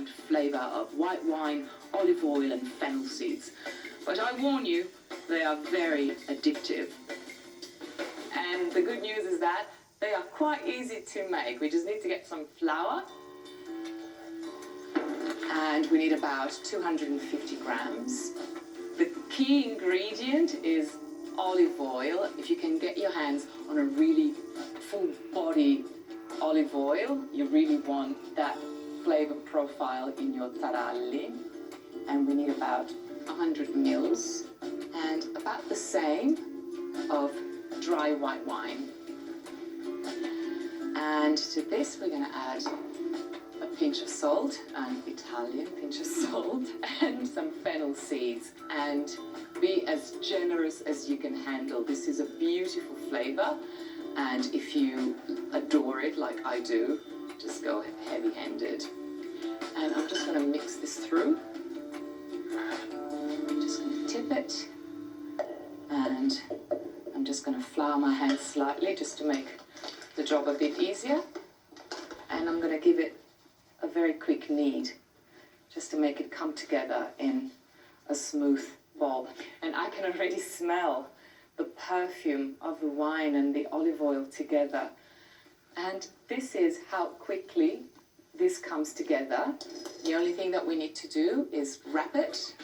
smooth flavour of white wine, olive oil and fennel seeds. But I warn you, they are very addictive. And the good news is that they are quite easy to make. We just need to get some flour. And we need about 250 grams. The key ingredient is olive oil. If you can get your hands on a really full body olive oil, you really want that flavor profile in your taralli. And we need about 100 mils and about the same of dry white wine. And to this we're going to add a pinch of salt, an Italian pinch of salt, and some fennel seeds. And be as generous as you can handle. This is a beautiful flavor, and if you adore it like I do, just go heavy-handed. And I'm just going to mix this through. I'm just going to tip it, and I'm just going to flour my hands slightly just to make the job a bit easier. And I'm going to give it a very quick knead just to make it come together in a smooth ball. And I can already smell the perfume of the wine and the olive oil together. And this is how quickly this comes together. The only thing that we need to do is wrap it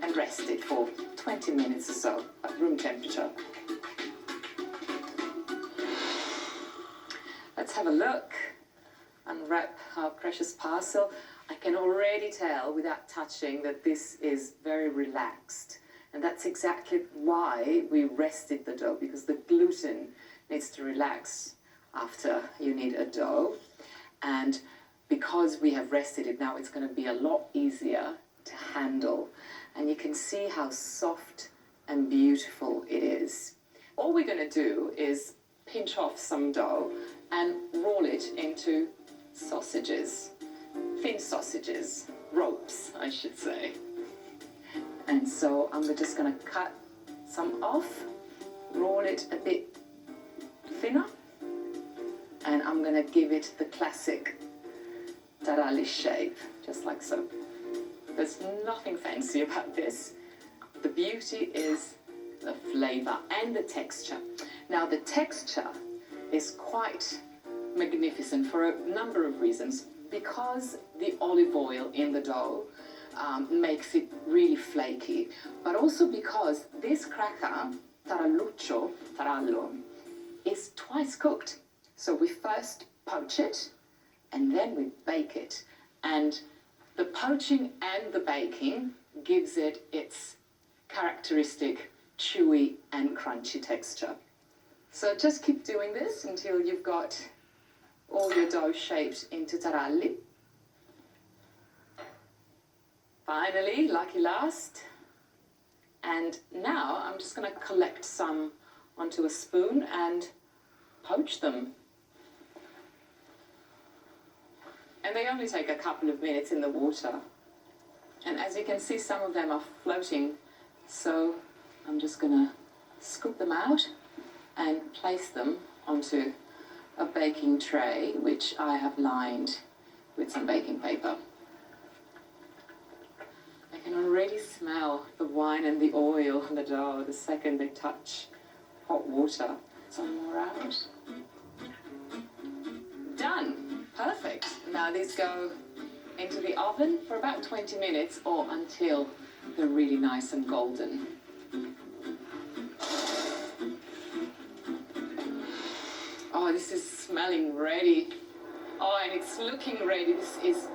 and rest it for 20 minutes or so at room temperature. Let's have a look. Unwrap our precious parcel. I can already tell without touching that this is very relaxed. And that's exactly why we rested the dough, because the gluten needs to relax after you knead a dough. And because we have rested it, now it's going to be a lot easier to handle. And you can see how soft and beautiful it is. All we're going to do is pinch off some dough and roll it into sausages, thin sausages, ropes, I should say. And so I'm just going to cut some off, roll it a bit thinner, and I'm going to give it the classic taralli shape, just like so. There's nothing fancy about this. The beauty is the flavor and the texture. Now the texture is quite magnificent for a number of reasons. Because the olive oil in the dough makes it really flaky, but also because this cracker, tarallo, is twice cooked. So we first poach it and then we bake it. And the poaching and the baking gives it its characteristic chewy and crunchy texture. So just keep doing this until you've got all your dough shaped into taralli. Finally, lucky last. And now I'm just going to collect some onto a spoon and poach them. And they only take a couple of minutes in the water. And as you can see, some of them are floating. So I'm just going to scoop them out and place them onto a baking tray, which I have lined with some baking paper. I can already smell the wine and the oil on the dough the second they touch hot water. Some more out. Done. Perfect. Now these go into the oven for about 20 minutes or until they're really nice and golden. Oh, this is smelling ready. Oh, and it's looking ready. This is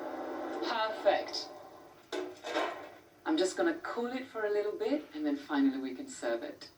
perfect. I'm just going to cool it for a little bit and then finally we can serve it.